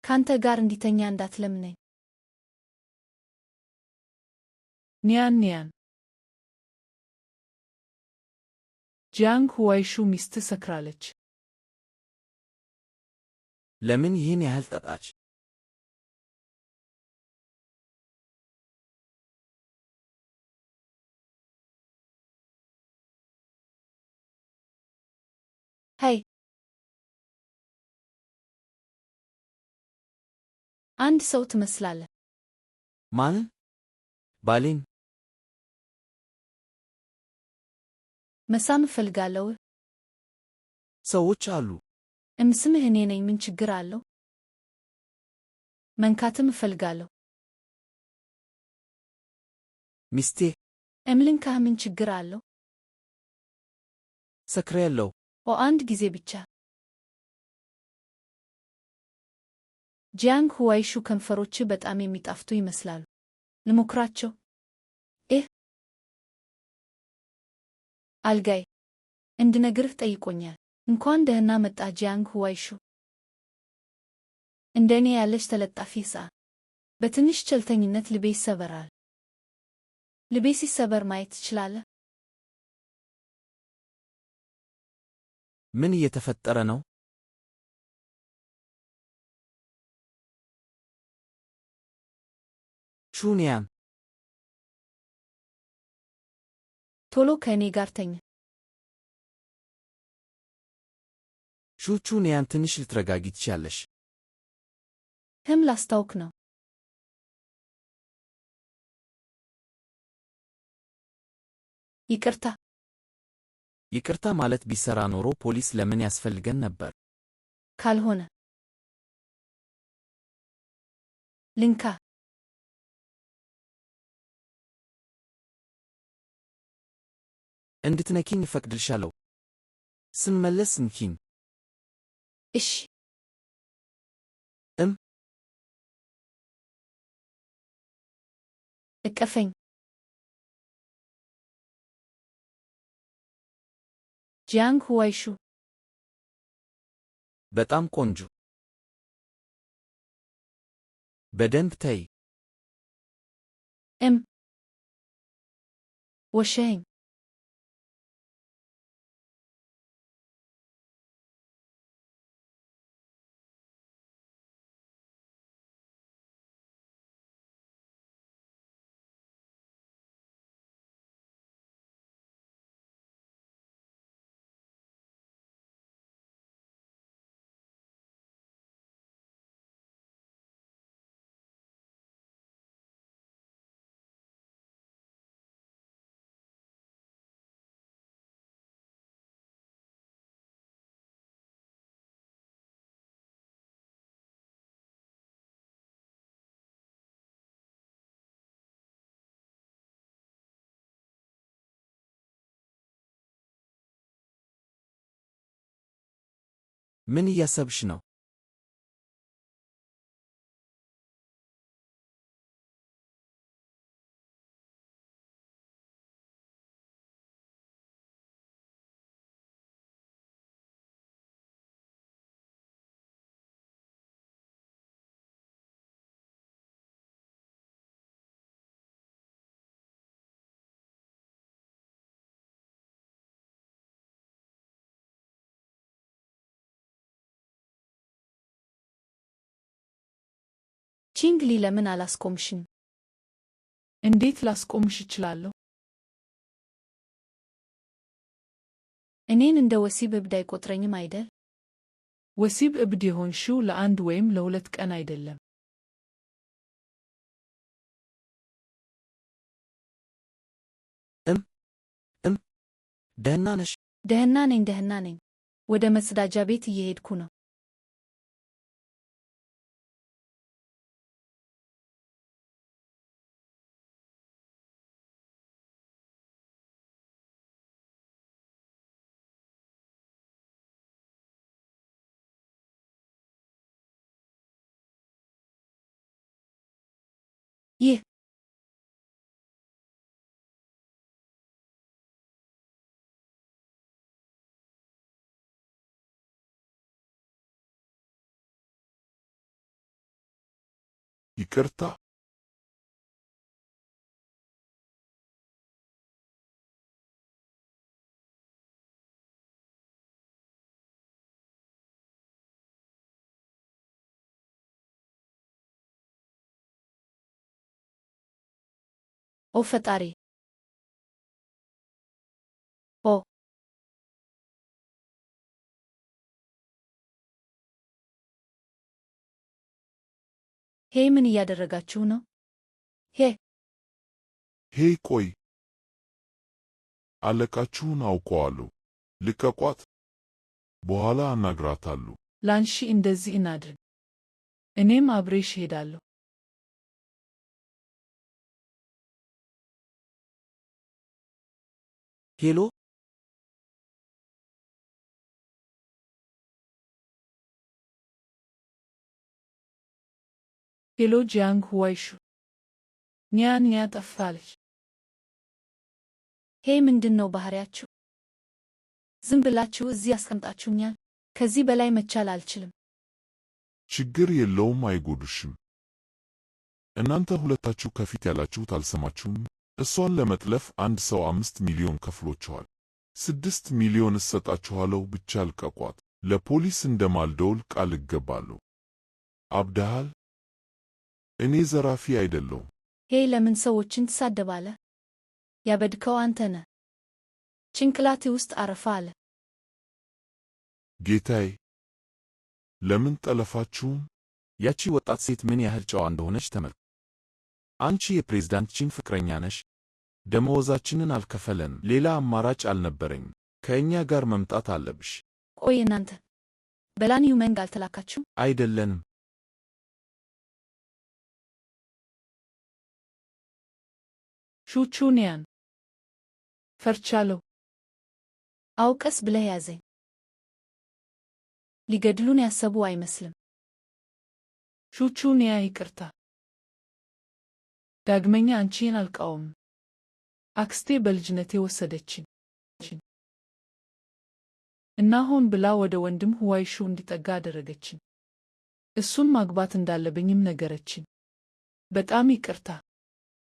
ካንተ ጋር እንዲተኛ እንዳትለምነኝ። ኒያን ኒያን ጂያንግ ሁዋይሹ ሚስት ሰክራለች። ለምን ይህን ያህል ጠጣች? ሄይ! አንድ ሰው ትመስላለህ። ማንን? ባሌን? መሳም እፈልጋለሁ። ሰዎች አሉ። ስምህ እኔ ነኝ። ምን ችግር አለው? መንካትም እፈልጋለሁ። ሚስቴ? ልንካህ። ምን ችግር አለው? ሰክሬያለሁ። አንድ ጊዜ ብቻ። ጂያንግ ሁዋይሹ ከንፈሮችህ በጣም የሚጣፍጡ ይመስላሉ። ልሞክራቸው? አልጋይ እንድነግርህ ጠይቆኛል። እንኳን ደህና መጣህ ጂያንግ ሁዋይሹ። እንደኔ ያለች ተለጣፊ ሕፃን። በትንሽ ቸልተኝነት ልቤ ይሰበራል። ልቤ ሲሰበር ማየት ትችላለህ? ምን እየተፈጠረ ነው? ቹንያን ቶሎ ከእኔ ጋር ተኛ። ቹንያን ትንሽ ልትረጋጊ ትችያለሽ? ላስታውክ ነው። ይቅርታ። ይቅርታ ማለት ቢሰራ ኖሮ ፖሊስ ለምን ያስፈልገን ነበር? ካልሆነ ልንካ። እንድትነኪኝ እፈቅድልሻለሁ። ስመለስ ንኪኝ። እሺ። እቀፈኝ። ጂያንግ ሁዋይሹ በጣም ቆንጆ። በደንብ ተይ። ወሸኸኝ። ምን እያሰብሽ ነው? ቺንግሊ ለምን አላስቆምሽኝ? እንዴት ላስቆምሽ እችላለሁ? እኔን እንደ ወሲብ እብድ አይቆጥረኝም አይደል? ወሲብ እብድ የሆንሽው ለአንድ ወይም ለሁለት ቀን አይደለም። ደህና ነሽ? ደህና ነኝ። ወደ መጸዳጃ ቤት እየሄድኩ ነው። ይህ ይቅርታ ኦ ፈጣሪ! ኦ ሄይ፣ ምን እያደረጋችሁ ነው? ሄይ ቆይ፣ አለቃችሁን አውቀዋለሁ። ልቀቋት፣ በኋላ አናግራታለሁ። ላንሺ እንደዚህ እናድርግ። እኔም አብሬሽ እሄዳለሁ። ሄሎ ሄሎ ጂያንግ ሁዋይሹ ኒያ ጠፍታለች። ሄይ፣ ምንድነው ባህሪያችሁ? ዝም ብላችሁ እዚህ አስቀምጣችሁኛል። ከዚህ በላይ መቻል አልችልም። ችግር የለውም፣ አይጎዱሽም። እናንተ ሁለታችሁ ከፊት ያላችሁት አልሰማችሁም? እሷን ለመጥለፍ አንድ ሰው 5 ሚሊዮን ከፍሎችኋል። 6 ሚሊዮን እሰጣችኋለሁ፣ ብቻ ልቀቋት። ለፖሊስ እንደማልደውል ቃል እገባለሁ። አብደሃል? እኔ ዘራፊ አይደለሁም። ሄይ፣ ለምን ሰዎችን ትሳደባለህ? ያበድከው አንተ ነህ። ጭንቅላቴ ውስጥ አረፋ አለ። ጌታዬ፣ ለምን ጠለፋችሁም? ያቺ ወጣት ሴት ምን ያህል ጨዋ እንደሆነች ተመልከት። አንቺ የፕሬዝዳንታችን ፍቅረኛ ነሽ። ደመወዛችንን አልከፈለንም። ሌላ አማራጭ አልነበረኝም። ከእኛ ጋር መምጣት አለብሽ። ቆይ፣ እናንተ በላንዩ መንግ አልተላካችሁም? አይደለንም። ሹቹንያን ፈርቻለሁ። አውቀስ ብለህ ያዘኝ። ሊገድሉን ያሰቡ አይመስልም። ሹቹንያ ይቅርታ። ዳግመኛ አንቺን አልቃወምም። አክስቴ በልጅነቴ ወሰደችኝ እና ሆን ብላ ወደ ወንድም ሁዋይሹ እንዲጠጋ አደረገችኝ። እሱን ማግባት እንዳለብኝም ነገረችኝ። በጣም ይቅርታ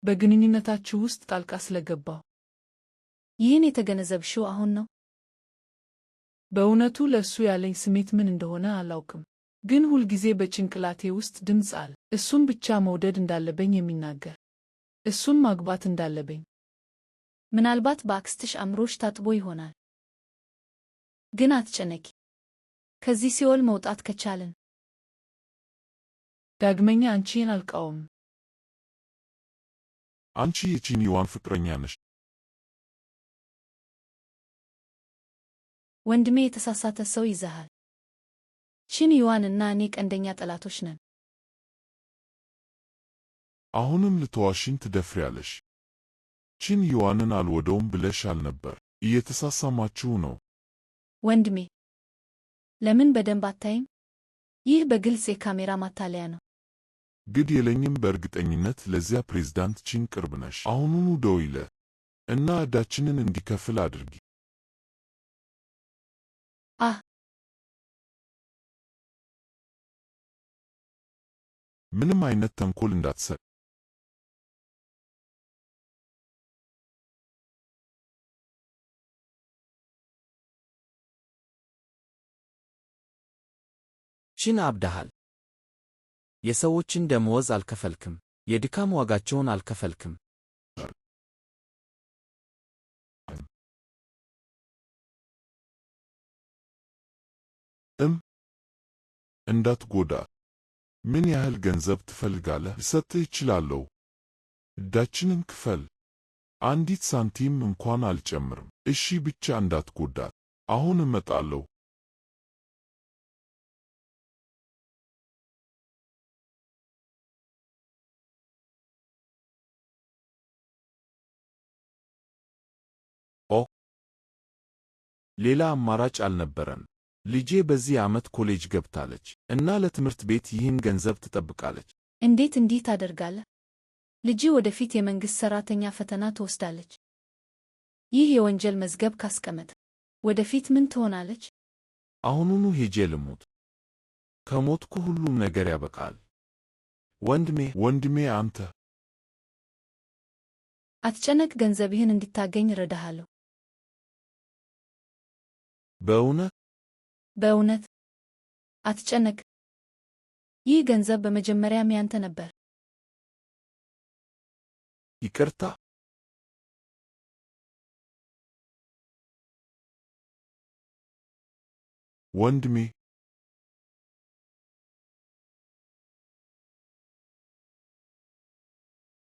በግንኙነታችሁ ውስጥ ጣልቃ ስለገባሁ። ይህን የተገነዘብሽው አሁን ነው? በእውነቱ ለእሱ ያለኝ ስሜት ምን እንደሆነ አላውቅም፣ ግን ሁልጊዜ በጭንቅላቴ ውስጥ ድምፅ አለ፣ እሱን ብቻ መውደድ እንዳለብኝ የሚናገር፣ እሱን ማግባት እንዳለብኝ። ምናልባት በአክስትሽ አእምሮሽ ታጥቦ ይሆናል። ግን አትጨነቂ፣ ከዚህ ሲኦል መውጣት ከቻልን። ዳግመኛ አንቺን አልቃወምም። አንቺ የቺንዩዋን ፍቅረኛ ነሽ። ወንድሜ፣ የተሳሳተ ሰው ይዘሃል። ቺንዩዋንና እኔ ቀንደኛ ጠላቶች ነን። አሁንም ልትዋሽኝ ትደፍሪያለሽ። ቺንዩዋንን አልወደውም ብለሽ አልነበር? እየተሳሳማችሁ ነው። ወንድሜ፣ ለምን በደንብ አታይም? ይህ በግልጽ የካሜራ ማታለያ ነው። ግድ የለኝም። በእርግጠኝነት ለዚያ ፕሬዝዳንት ቺን ቅርብ ነሽ። አሁኑኑ ደውይለ እና ዕዳችንን እንዲከፍል አድርጊ። ምንም አይነት ተንኮል እንዳትሰሪ። ቺን አብደሃል። የሰዎችን ደመወዝ አልከፈልክም። የድካም ዋጋቸውን አልከፈልክም። እንዳትጎዳ። ምን ያህል ገንዘብ ትፈልጋለህ? ልሰጥህ እችላለሁ። ዕዳችንን ክፈል። አንዲት ሳንቲም እንኳን አልጨምርም። እሺ፣ ብቻ እንዳትጎዳት። አሁን እመጣለሁ። ሌላ አማራጭ አልነበረን። ልጄ በዚህ ዓመት ኮሌጅ ገብታለች እና ለትምህርት ቤት ይህን ገንዘብ ትጠብቃለች። እንዴት እንዲህ ታደርጋለህ? ልጅ ወደፊት የመንግሥት ሠራተኛ ፈተና ትወስዳለች። ይህ የወንጀል መዝገብ ካስቀመጠ ወደፊት ምን ትሆናለች? አሁኑኑ ሄጄ ልሙት። ከሞትኩ ሁሉም ነገር ያበቃል። ወንድሜ አንተ አትጨነቅ፣ ገንዘብህን እንድታገኝ እረዳሃለሁ። በእውነት አትጨነቅ። ይህ ገንዘብ በመጀመሪያም ያንተ ነበር። ይቅርታ። ወንድሜ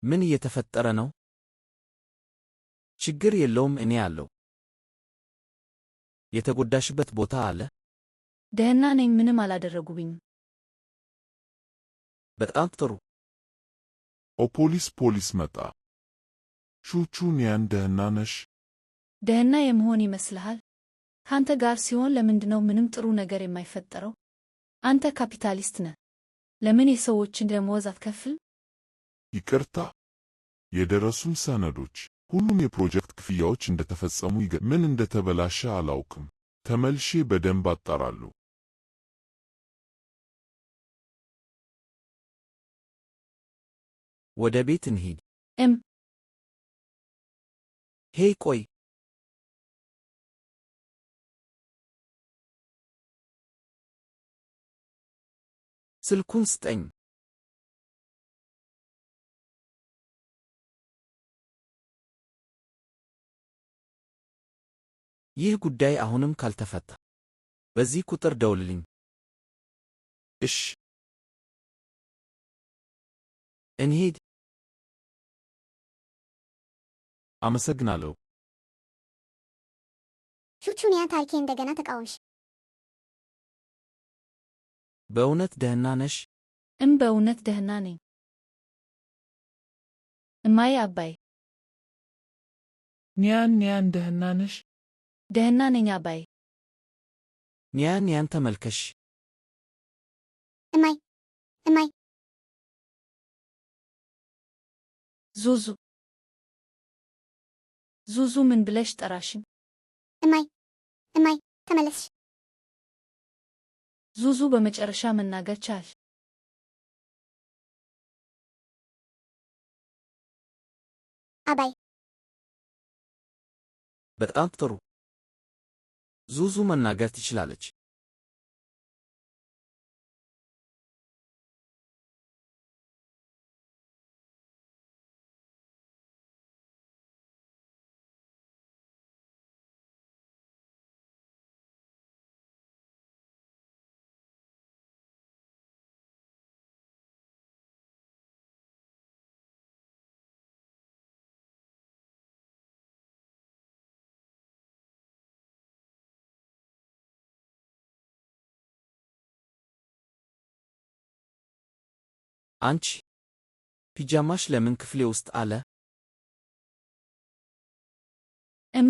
ምን እየተፈጠረ ነው? ችግር የለውም፣ እኔ አለሁ። የተጎዳሽበት ቦታ አለ? ደህና ነኝ፣ ምንም አላደረጉብኝም። በጣም ጥሩ። ፖሊስ መጣ። ቹቹንያን ደህና ነሽ? ደህና የምሆን ይመስልሃል? ካንተ ጋር ሲሆን ለምንድነው ምንም ጥሩ ነገር የማይፈጠረው? አንተ ካፒታሊስት ነህ። ለምን የሰዎችን ደመወዝ አትከፍልም? ይቅርታ፣ የደረሱን ሰነዶች ሁሉም የፕሮጀክት ክፍያዎች እንደተፈጸሙ ምን እንደተበላሸ አላውቅም። ተመልሼ በደንብ አጣራለሁ። ወደ ቤት እንሂድ። ሄይ ቆይ፣ ስልኩን ስጠኝ። ይህ ጉዳይ አሁንም ካልተፈታ በዚህ ቁጥር ደውልልኝ። እሺ። እንሂድ። አመሰግናለሁ። ቹቹንያ ታሪኬ እንደገና ተቃወምሽ። በእውነት ደህና ነሽ? በእውነት ደህና ነኝ። እማዬ፣ አባዬ። ኒያን ደህና ነሽ? ደህና ነኝ አባዬ። ኒያን ተመልከሽ። እማይ ዙዙ ምን ብለሽ ጠራሽኝ? እማይ ተመለስሽ። ዙዙ በመጨረሻ መናገር ቻልሽ። አባይ። በጣም ጥሩ። ዙዙ መናገር ትችላለች። አንቺ ፒጃማሽ ለምን ክፍሌ ውስጥ አለ?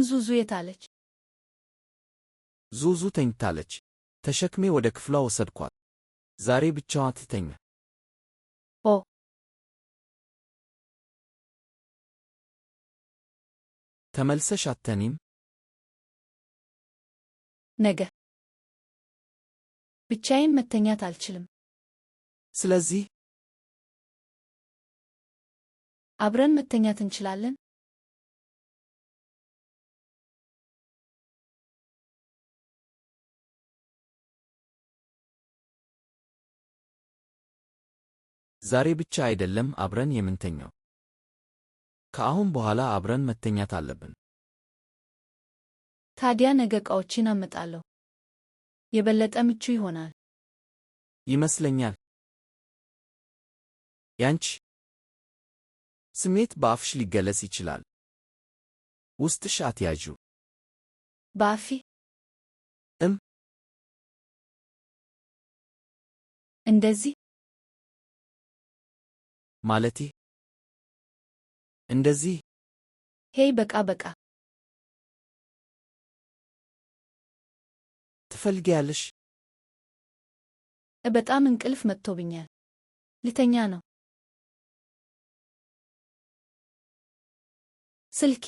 ዙዙ የት አለች? ዙዙ ተኝታለች። ተሸክሜ ወደ ክፍሏ ወሰድኳት። ዛሬ ብቻዋን ትተኛ። ተመልሰሽ አትተኒም? ነገ ብቻዬን መተኛት አልችልም። ስለዚህ አብረን መተኛት እንችላለን? ዛሬ ብቻ አይደለም አብረን የምንተኛው። ከአሁን በኋላ አብረን መተኛት አለብን። ታዲያ ነገ ዕቃዎችን አመጣለሁ። የበለጠ ምቹ ይሆናል ይመስለኛል። ያንቺ ስሜት በአፍሽ ሊገለጽ ይችላል። ውስጥሽ አትያዢው። በአፌ እንደዚህ ማለቴ እንደዚህ። ሄይ በቃ ትፈልጊያለሽ? በጣም እንቅልፍ መጥቶብኛል። ልተኛ ነው። ስልኬ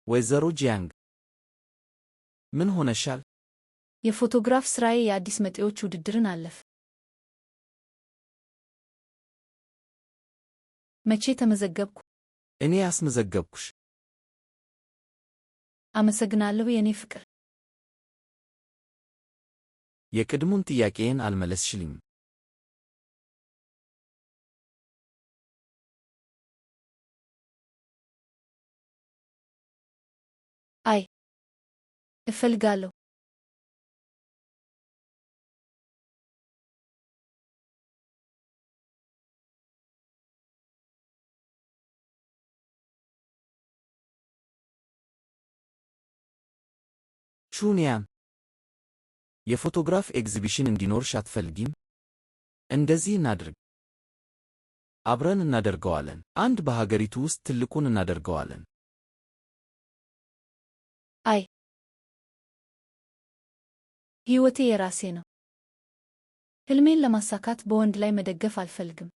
ወይዘሮ ጂያንግ ምን ሆነሻል? የፎቶግራፍ ሥራዬ የአዲስ መጤዎች ውድድርን አለፈ። መቼ ተመዘገብኩ? እኔ አስመዘገብኩሽ። አመሰግናለሁ የኔ ፍቅር። የቅድሙን ጥያቄዬን አልመለስሽልኝም። አይ እፈልጋለሁ። ሹንያን የፎቶግራፍ ኤግዚቢሽን እንዲኖርሽ አትፈልጊም? እንደዚህ እናድርግ። አብረን እናደርገዋለን። አንድ በሀገሪቱ ውስጥ ትልቁን እናደርገዋለን። አይ ሕይወቴ የራሴ ነው። ሕልሜን ለማሳካት በወንድ ላይ መደገፍ አልፈልግም።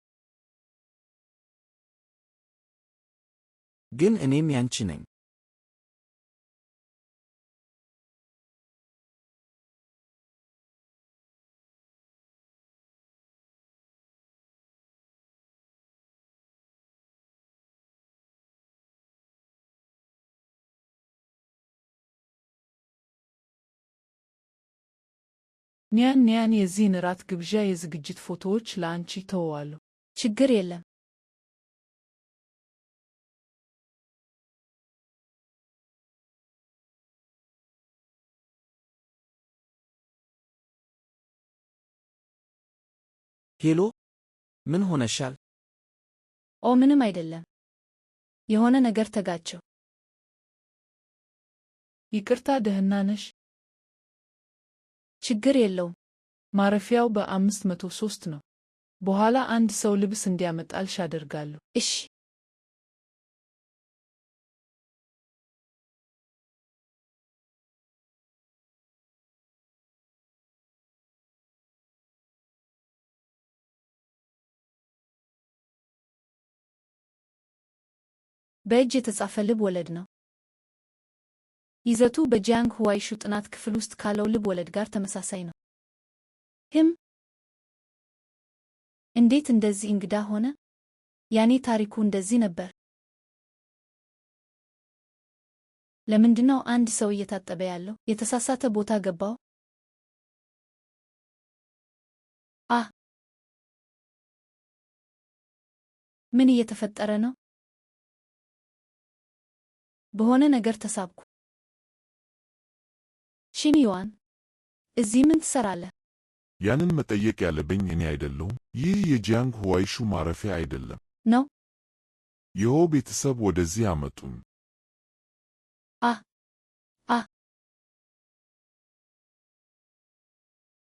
ግን እኔም ያንቺ ነኝ። ኒያን የዚህን እራት ግብዣ የዝግጅት ፎቶዎች ለአንቺ ተወዋለሁ። ችግር የለም። ሄሎ፣ ምን ሆነሻል? ኦ ምንም አይደለም። የሆነ ነገር ተጋጨው። ይቅርታ፣ ደህና ነሽ? ችግር የለውም። ማረፊያው በ503 ነው። በኋላ አንድ ሰው ልብስ እንዲያመጣልሽ አደርጋለሁ። እሺ። በእጅ የተጻፈ ልብ ወለድ ነው። ይዘቱ በጂያንግ ሁዋይሹ ጥናት ክፍል ውስጥ ካለው ልብ ወለድ ጋር ተመሳሳይ ነው። እንዴት እንደዚህ እንግዳ ሆነ? ያኔ ታሪኩ እንደዚህ ነበር። ለምንድነው አንድ ሰው እየታጠበ ያለው? የተሳሳተ ቦታ ገባው? ምን እየተፈጠረ ነው? በሆነ ነገር ተሳብኩ። ሺንዩዋን፣ እዚህ ምን ትሰራለህ? ያንን መጠየቅ ያለብኝ እኔ አይደለሁም። ይህ የጂያንግ ሁዋይሹ ማረፊያ አይደለም ነው። ይኸው ቤተሰብ ወደዚህ አመጡኝ።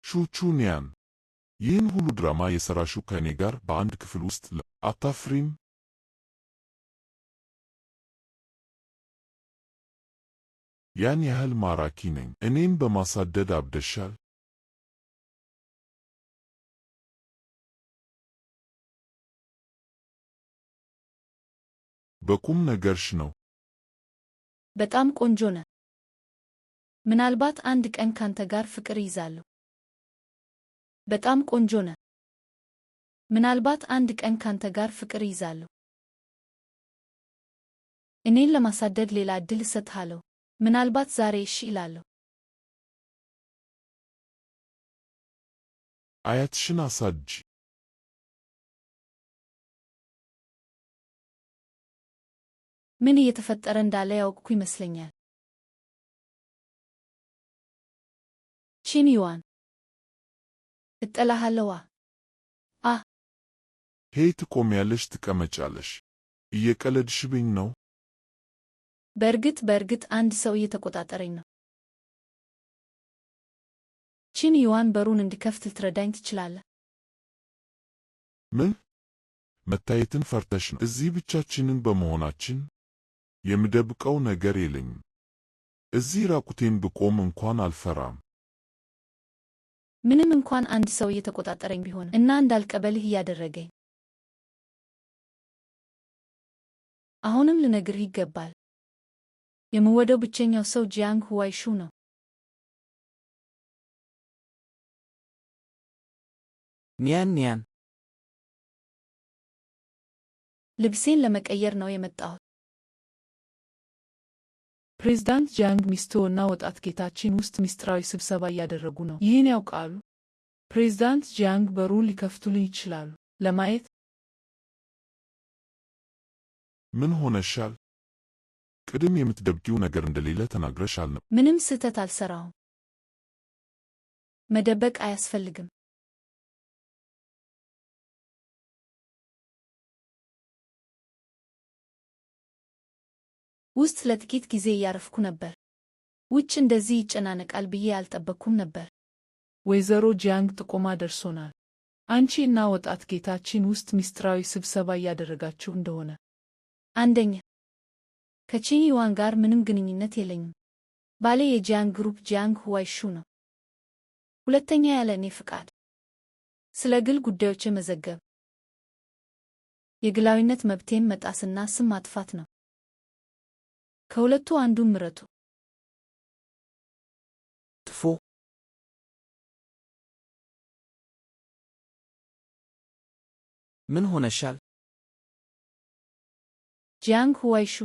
ሹቹንያን፣ ይህን ሁሉ ድራማ የሰራሽው ከእኔ ጋር በአንድ ክፍል ውስጥ አታፍሪም? ያን ያህል ማራኪ ነኝ? እኔም በማሳደድ አብደሻል? በቁም ነገርሽ ነው? በጣም ቆንጆ ነህ። ምናልባት አንድ ቀን ካንተ ጋር ፍቅር ይዛለሁ። በጣም ቆንጆ ነህ። ምናልባት አንድ ቀን ካንተ ጋር ፍቅር ይዛለሁ። እኔን ለማሳደድ ሌላ ዕድል እሰጥሃለሁ። ምናልባት ዛሬ እሺ እላለሁ። አያትሽን አሳድጂ። ምን እየተፈጠረ እንዳለ ያውቅኩ ይመስለኛል። ሺንዩዋን፣ እጠላሃለዋ። ሄይ፣ ትቆሚያለሽ፣ ትቀመጫለሽ። እየቀለድሽብኝ ነው? በእርግጥ አንድ ሰው እየተቆጣጠረኝ ነው። ሺንዩዋን፣ በሩን እንድከፍት ልትረዳኝ ትችላለህ? ምን? መታየትን ፈርተሽ ነው? እዚህ ብቻችንን በመሆናችን የምደብቀው ነገር የለኝም። እዚህ ራቁቴን ብቆም እንኳን አልፈራም። ምንም እንኳን አንድ ሰው እየተቆጣጠረኝ ቢሆንም እና እንዳልቀበልህ እያደረገኝ። አሁንም ልነግርህ ይገባል። የምወደው ብቸኛው ሰው ጂያንግ ሁዋይሹ ነው። ኒያን ኒያን። ልብሴን ለመቀየር ነው የመጣሁት። ፕሬዝዳንት ጂያንግ ሚስትዎ እና ወጣት ጌታችን ውስጥ ምስጢራዊ ስብሰባ እያደረጉ ነው። ይህን ያውቃሉ? ፕሬዝዳንት ጂያንግ በሩን ሊከፍቱልኝ ይችላሉ? ለማየት። ምን ሆነሻል? ቅድም የምትደብቂው ነገር እንደሌለ ተናግረሽ አልነበር? ምንም ስህተት አልሰራሁም። መደበቅ አያስፈልግም። ውስጥ ለጥቂት ጊዜ እያረፍኩ ነበር። ውጭ እንደዚህ ይጨናነቃል ብዬ አልጠበቅኩም ነበር። ወይዘሮ ጂያንግ ጥቆማ ደርሶናል። አንቺ እና ወጣት ጌታችን ውስጥ ምስጢራዊ ስብሰባ እያደረጋችሁ እንደሆነ። አንደኛ፣ ከቼን ይዋን ጋር ምንም ግንኙነት የለኝም። ባሌ የጂያንግ ግሩፕ ጂያንግ ሁዋይሹ ነው። ሁለተኛ፣ ያለ እኔ ፍቃድ ስለ ግል ጉዳዮች መዘገብ የግላዊነት መብቴን መጣስና ስም ማጥፋት ነው። ከሁለቱ አንዱን ምረጡ። ጥፎ። ምን ሆነሻል? ጂያንግ ሁዋይሹ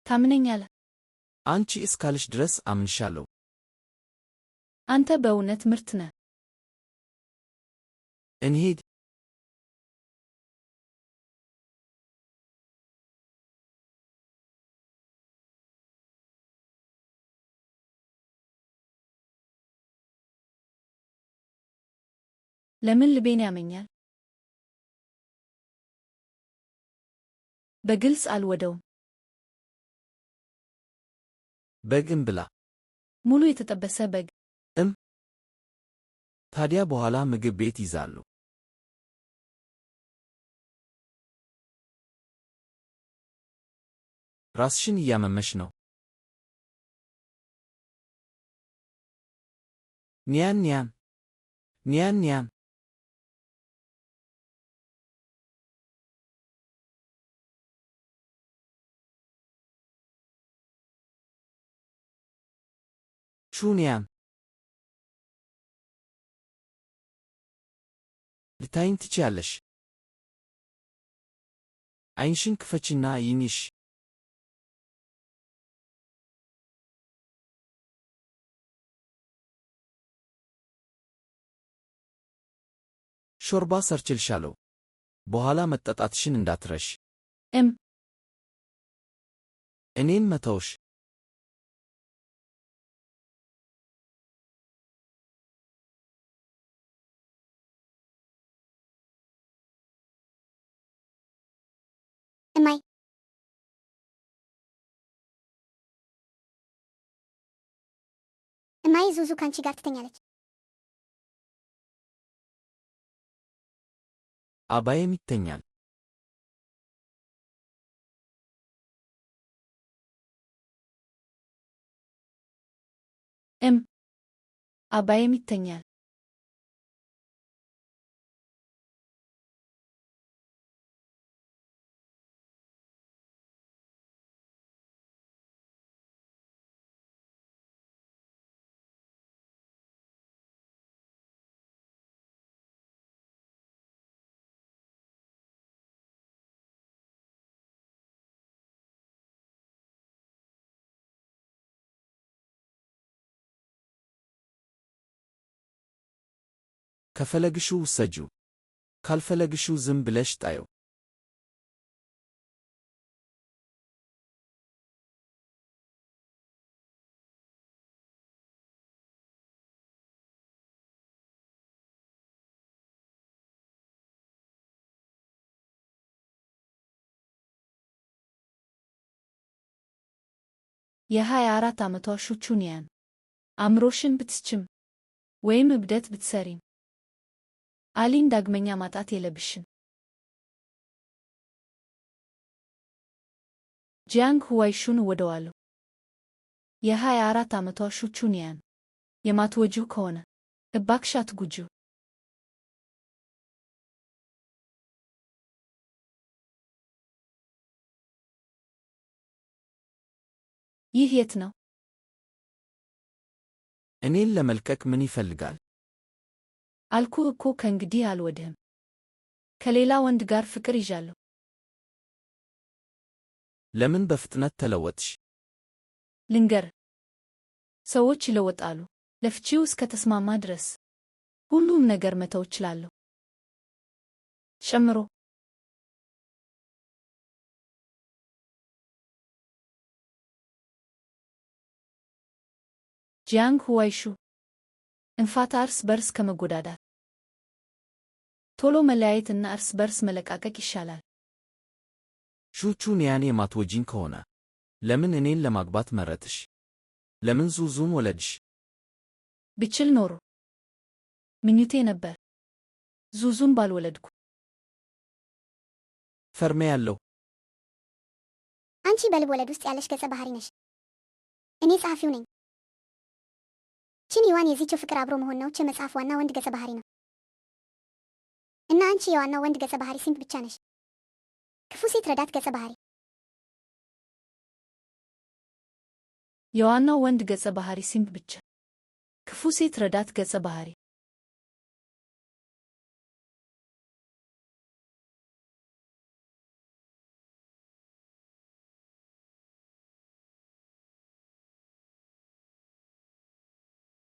ታምነኛለህ? አንቺ እስካልሽ ድረስ አምንሻለሁ። አንተ በእውነት ምርጥ ነህ። እንሂድ። ለምን ልቤን ያመኛል? በግልጽ አልወደውም። በግ ብላ። ሙሉ የተጠበሰ በግ። ታዲያ በኋላ ምግብ ቤት ይዛሉ። ራስሽን እያመመሽ ነው። ኒያን ኒያን ኒያን ኒያን። ቹ ኒያን። ልታይኝ ትችያለሽ። ዓይንሽን ክፈችና ይንሽ። ሾርባ ሰርችልሻለሁ። በኋላ መጠጣትሽን እንዳትረሽ። እኔን መተውሽ። እማይ እማይ ዙዙ ካንቺ ጋር ትተኛለች። አባዬም ይተኛል። አባዬም ይተኛል። ከፈለግሽው ውሰጂው፣ ካልፈለግሽው ዝም ብለሽ ጣዪው። የ24 ዓመቷ ሹ ቹንያን አእምሮሽን ብትስችም ወይም እብደት ብትሰሪም አሊን ዳግመኛ ማጣት የለብሽም። ጂያንግ ሁዋይሹን እወደዋለሁ። የ24 ዓመቷ ሹ ቹንያን የማትወጂው ከሆነ እባክሽ አትጉጂው። ይህ የት ነው? እኔን ለመልቀቅ ምን ይፈልጋል? አልኩህ እኮ ከእንግዲህ አልወድህም። ከሌላ ወንድ ጋር ፍቅር ይዣለሁ። ለምን በፍጥነት ተለወጥሽ? ልንገርህ፣ ሰዎች ይለወጣሉ። ለፍቺው እስከ ተስማማ ድረስ ሁሉም ነገር መተው እችላለሁ። ጨምሮ ጂያንግ ሁዋይሹ እንፋታ እርስ በርስ ከመጎዳዳት ቶሎ መለያየትና እርስ በርስ መለቃቀቅ ይሻላል። ቹቹንያን የማትወጂኝ ከሆነ ለምን እኔን ለማግባት መረጥሽ? ለምን ዙዙን ወለድሽ? ብችል ኖሮ ምኞቴ ነበር ዙዙን ባልወለድኩ። ፈርሜ ያለው አንቺ በልብ ወለድ ውስጥ ያለሽ ገጸ ባህሪ ነሽ። እኔ ጸሐፊው ነኝ። ቺን ይዋን የዚህችው ፍቅር አብሮ መሆን ነው መጽሐፍ ዋና ወንድ ገጸ ባህሪ ነው እና አንቺ የዋናው ወንድ ገጸ ባህሪ ሲምፕ ብቻ ነሽ። ክፉ ሴት ረዳት ገጸ ባህሪ። የዋናው ወንድ ገጸ ባህሪ ሲምፕ ብቻ፣ ክፉ ሴት ረዳት ገጸ ባህሪ።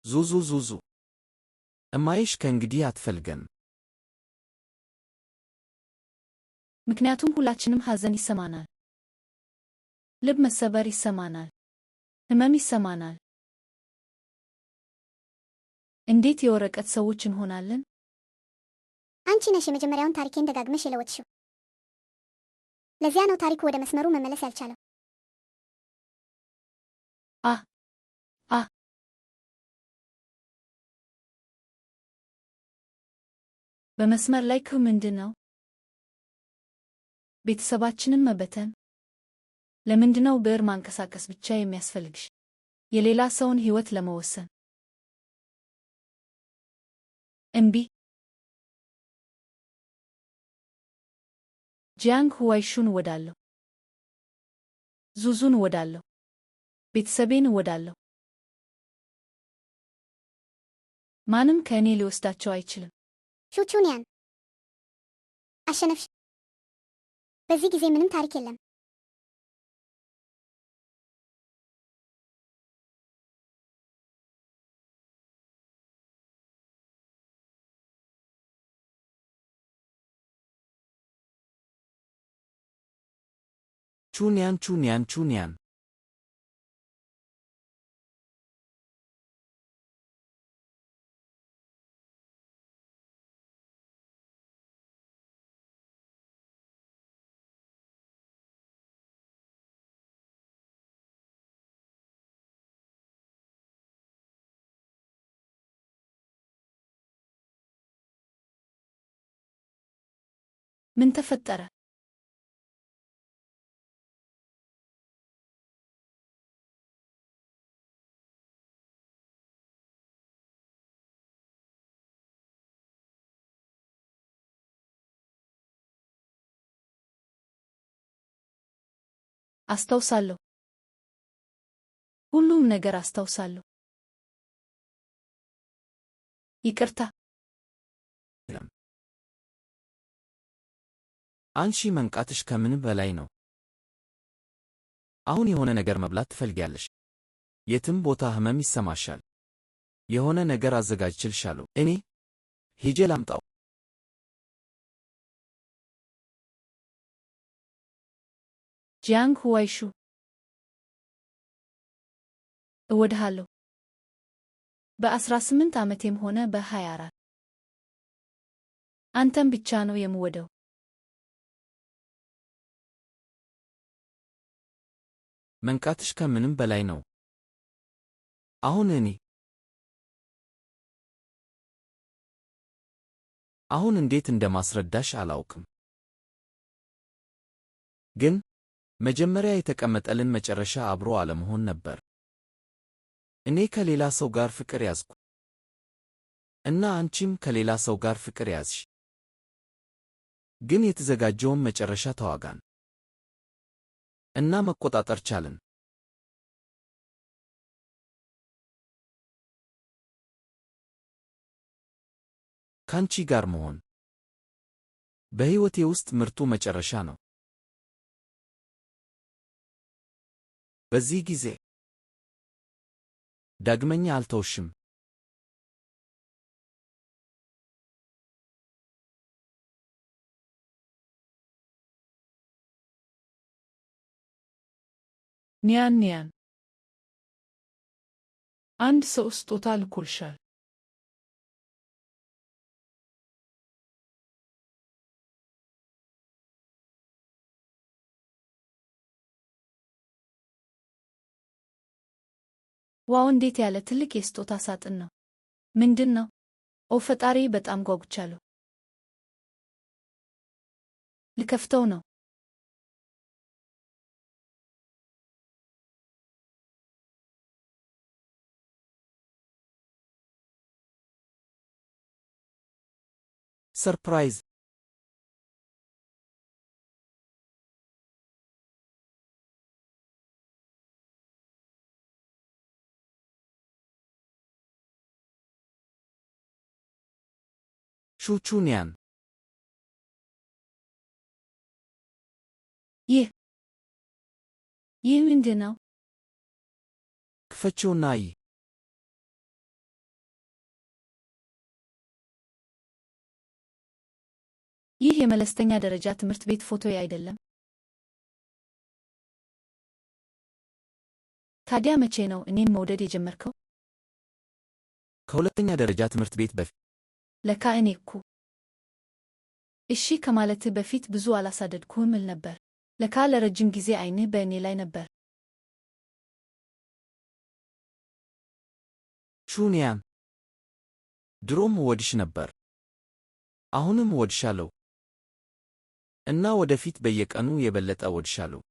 ዙዙ እማዬሽ ከእንግዲህ አትፈልገንም። ምክንያቱም ሁላችንም ሐዘን ይሰማናል፣ ልብ መሰበር ይሰማናል፣ ሕመም ይሰማናል። እንዴት የወረቀት ሰዎች እንሆናለን? አንቺ ነሽ የመጀመሪያውን ታሪኬን ደጋግመሽ የለወጥሽው። ለዚያ ነው ታሪኩ ወደ መስመሩ መመለስ ያልቻለው። በመስመር ላይ ምንድን ነው? ቤተሰባችንን መበተን። ለምንድነው ብዕር ማንቀሳቀስ ብቻ የሚያስፈልግሽ የሌላ ሰውን ሕይወት ለመወሰን? እምቢ። ጂያንግ ሁዋይሹን እወዳለሁ። ዙዙን እወዳለሁ። ቤተሰቤን እወዳለሁ። ማንም ከእኔ ሊወስዳቸው አይችልም። ቹቹንያን አሸነፍሽ። በዚህ ጊዜ ምንም ታሪክ የለም። ቹንያን ምን ተፈጠረ? አስታውሳለሁ። ሁሉም ነገር አስታውሳለሁ። ይቅርታ። አንቺ መንቃትሽ ከምንም በላይ ነው። አሁን የሆነ ነገር መብላት ትፈልጊያለሽ። የትም ቦታ ህመም ይሰማሻል። የሆነ ነገር አዘጋጅቼልሻለሁ። እኔ ሄጄ ላምጣው። ጂያንግ ሁዋይሹ እወድሃለሁ። በ18 ዓመቴም ሆነ በ24 አንተም ብቻ ነው የምወደው። መንቃትሽ ከምንም በላይ ነው። አሁን እንዴት እንደማስረዳሽ አላውቅም። ግን መጀመሪያ የተቀመጠልን መጨረሻ አብሮ አለመሆን ነበር። እኔ ከሌላ ሰው ጋር ፍቅር ያዝኩ እና አንቺም ከሌላ ሰው ጋር ፍቅር ያዝሽ። ግን የተዘጋጀውን መጨረሻ ተዋጋን እና መቆጣጠር ቻልን። ካንቺ ጋር መሆን በሕይወቴ ውስጥ ምርጡ መጨረሻ ነው። በዚህ ጊዜ ዳግመኛ አልተውሽም። ኒያን ኒያን፣ አንድ ሰው ስጦታ ልኮልሻል። ዋው! እንዴት ያለ ትልቅ የስጦታ ሳጥን ነው! ምንድን ነው? ኦ ፈጣሪ፣ በጣም ጓጉቻለሁ። ልከፍተው ነው። ሰርፕራይዝ! ቹቹ ኒያን፣ ይህ ምንድን ነው? ክፈቺውና ይህ የመለስተኛ ደረጃ ትምህርት ቤት ፎቶዬ አይደለም? ታዲያ መቼ ነው እኔን መውደድ የጀመርከው? ከሁለተኛ ደረጃ ትምህርት ቤት በፊት። ለካ እኔ እኮ እሺ ከማለትህ በፊት ብዙ አላሳደድኩህም እል ነበር። ለካ ለረጅም ጊዜ ዓይንህ በእኔ ላይ ነበር። ቹ ኒያን፣ ድሮም እወድሽ ነበር፣ አሁንም እወድሻለሁ እና ወደፊት በየቀኑ የበለጠ እወድሻለሁ።